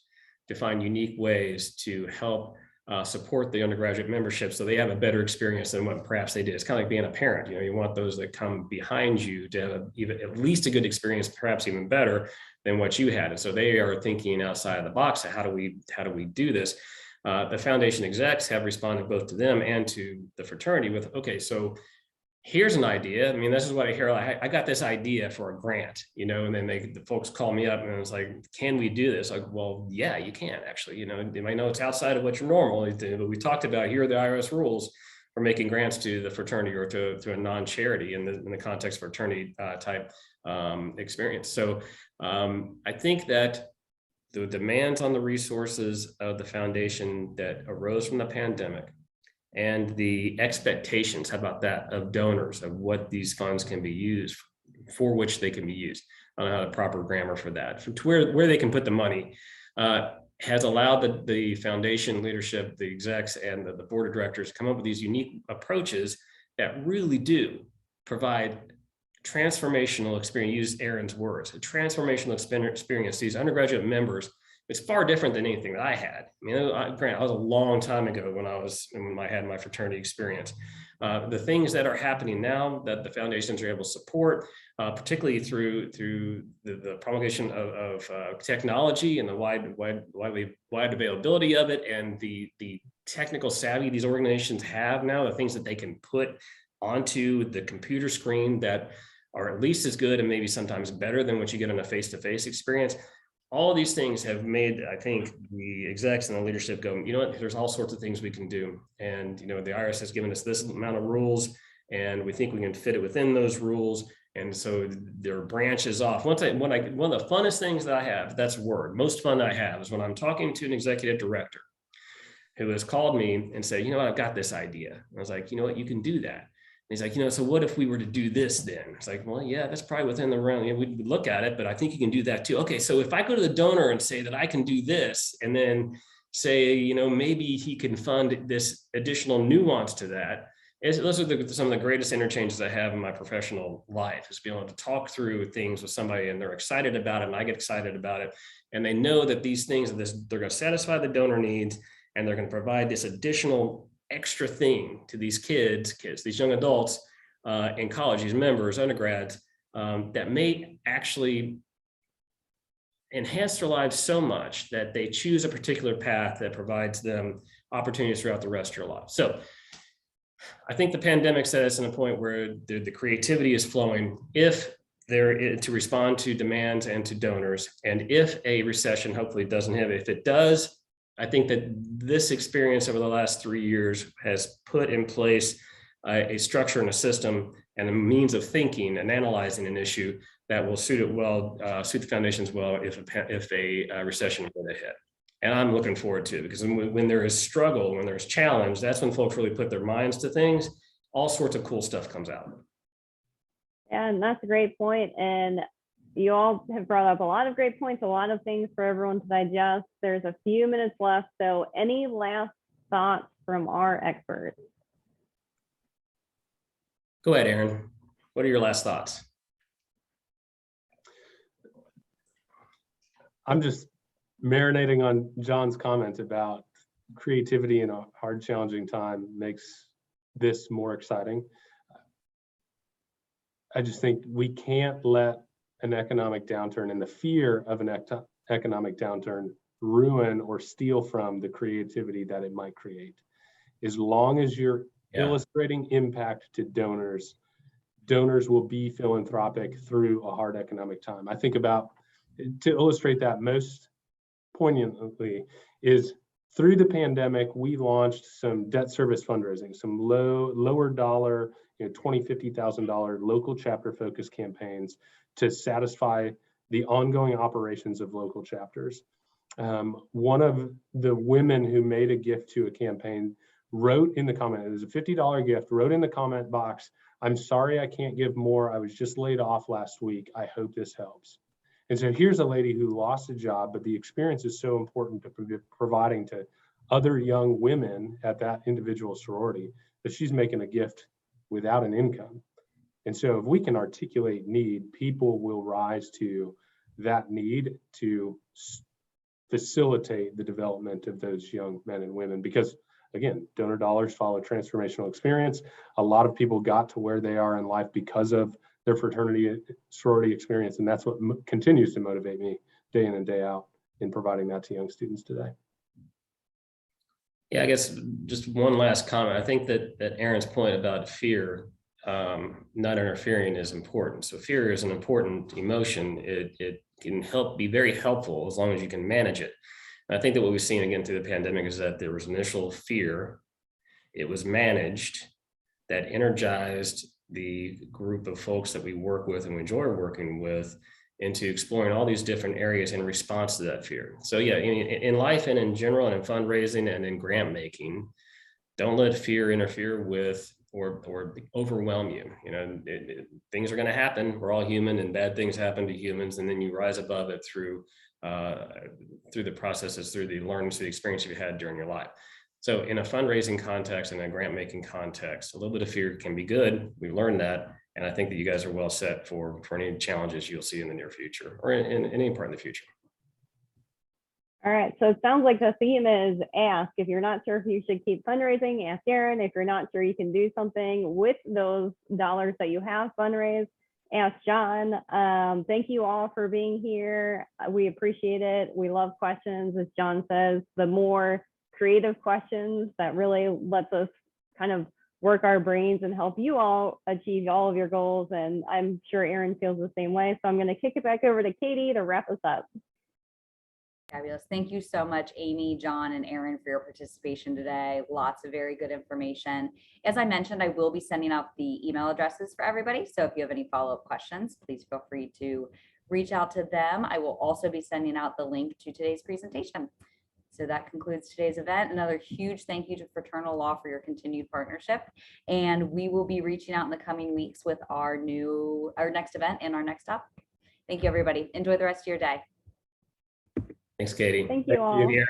to find unique ways to help support the undergraduate membership so they have a better experience than what perhaps they did. It's kind of like being a parent. You know, you want those that come behind you to have even at least a good experience, perhaps even better than what you had. And so they are thinking outside of the box. How do we do this? The foundation execs have responded both to them and to the fraternity with, okay, so here's an idea. I mean, this is what I hear. I got this idea for a grant, you know, and then the folks call me up and it's like, can we do this? Like, well, yeah, you can actually, you know, they might know it's outside of what you're normally doing, but we talked about, here are the IRS rules for making grants to the fraternity or to a non-charity in the context of fraternity type experience. So I think that the demands on the resources of the foundation that arose from the pandemic and the expectations, how about that, of donors, of what these funds can be used for which they can be used. I don't know how the proper grammar for that, to where they can put the money, has allowed the foundation leadership, the execs, and the board of directors to come up with these unique approaches that really do provide transformational experience. Use Aaron's words, a transformational experience. These undergraduate members, it's far different than anything that I had. I mean, granted, I was a long time ago when I had my fraternity experience. The things that are happening now that the foundations are able to support, particularly through the promulgation of technology and the wide availability of it, and the technical savvy these organizations have now, the things that they can put onto the computer screen that are at least as good and maybe sometimes better than what you get in a face-to-face experience. All of these things have made, I think, the execs and the leadership go, you know what, there's all sorts of things we can do. And, you know, the IRS has given us this amount of rules, and we think we can fit it within those rules. And so there are branches off. One of the funnest things that I have, that's word, most fun that I have is when I'm talking to an executive director who has called me and said, you know what, I've got this idea. And I was like, you know what, you can do that. He's like, you know, so what if we were to do this then? It's like, well, yeah, that's probably within the realm. Yeah, we'd look at it, but I think you can do that too. Okay, so if I go to the donor and say that I can do this, and then say, you know, maybe he can fund this additional nuance to that. Those are some of the greatest interchanges I have in my professional life, is being able to talk through things with somebody and they're excited about it and I get excited about it. And they know that these things, they're going to satisfy the donor needs, and they're going to provide this additional extra thing to these kids, these young adults in college, these members, undergrads, that may actually enhance their lives so much that they choose a particular path that provides them opportunities throughout the rest of your life. So I think the pandemic set us in a point where the creativity is flowing to respond to demands and to donors. And if a recession hopefully doesn't hit, if it does, I think that this experience over the last 3 years has put in place a structure and a system and a means of thinking and analyzing an issue that will suit the foundations well if a recession were to hit. And I'm looking forward to it, because when there is struggle, when there's challenge, that's when folks really put their minds to things. All sorts of cool stuff comes out. Yeah, and that's a great point. And you all have brought up a lot of great points, a lot of things for everyone to digest. There's a few minutes left. So any last thoughts from our experts? Go ahead, Aaron. What are your last thoughts? I'm just marinating on John's comment about creativity in a hard, challenging time makes this more exciting. I just think we can't let an economic downturn and the fear of an economic downturn ruin or steal from the creativity that it might create. As long as you're illustrating impact to donors, donors will be philanthropic through a hard economic time. I think about, to illustrate that most poignantly, is through the pandemic, we launched some debt service fundraising, some lower dollar, $20,000, $50,000 local chapter focused campaigns to satisfy the ongoing operations of local chapters. One of the women who made a gift to a campaign wrote in the comment, it was a $50 gift, wrote in the comment box, "I'm sorry I can't give more. I was just laid off last week. I hope this helps." And so here's a lady who lost a job, but the experience is so important to providing to other young women at that individual sorority that she's making a gift without an income. And so if we can articulate need, people will rise to that need to facilitate the development of those young men and women. Because again, donor dollars follow transformational experience. A lot of people got to where they are in life because of their fraternity sorority experience. And that's what continues to motivate me day in and day out in providing that to young students today. Yeah, I guess just one last comment. I think that Aaron's point about fear not interfering is important. So fear is an important emotion. It can be very helpful as long as you can manage it. And I think that what we've seen again through the pandemic is that there was initial fear. It was managed, that energized the group of folks that we work with and we enjoy working with into exploring all these different areas in response to that fear. So yeah, in life and in general and in fundraising and in grant making, don't let fear interfere with or overwhelm you. You know, things are going to happen. We're all human, and bad things happen to humans, and then you rise above it through the processes, through the learnings, through the experience you've had during your life. So in a fundraising context and a grant making context, a little bit of fear can be good. We've learned that. And I think that you guys are well set for any challenges you'll see in the near future or in any part in the future. All right, so it sounds like the theme is ask. If you're not sure if you should keep fundraising, ask Aaron. If you're not sure you can do something with those dollars that you have fundraised, ask John. Thank you all for being here. We appreciate it. We love questions. As John says, the more creative questions that really lets us kind of work our brains and help you all achieve all of your goals. And I'm sure Aaron feels the same way. So I'm going to kick it back over to Katie to wrap us up. Fabulous. Thank you so much, Amy, John, and Aaron, for your participation today. Lots of very good information. As I mentioned, I will be sending out the email addresses for everybody. So if you have any follow-up questions, please feel free to reach out to them. I will also be sending out the link to today's presentation. So that concludes today's event. Another huge thank you to Fraternal Law for your continued partnership. And we will be reaching out in the coming weeks with our next event and our next topic. Thank you, everybody. Enjoy the rest of your day. Thanks, Katie. Thank you all.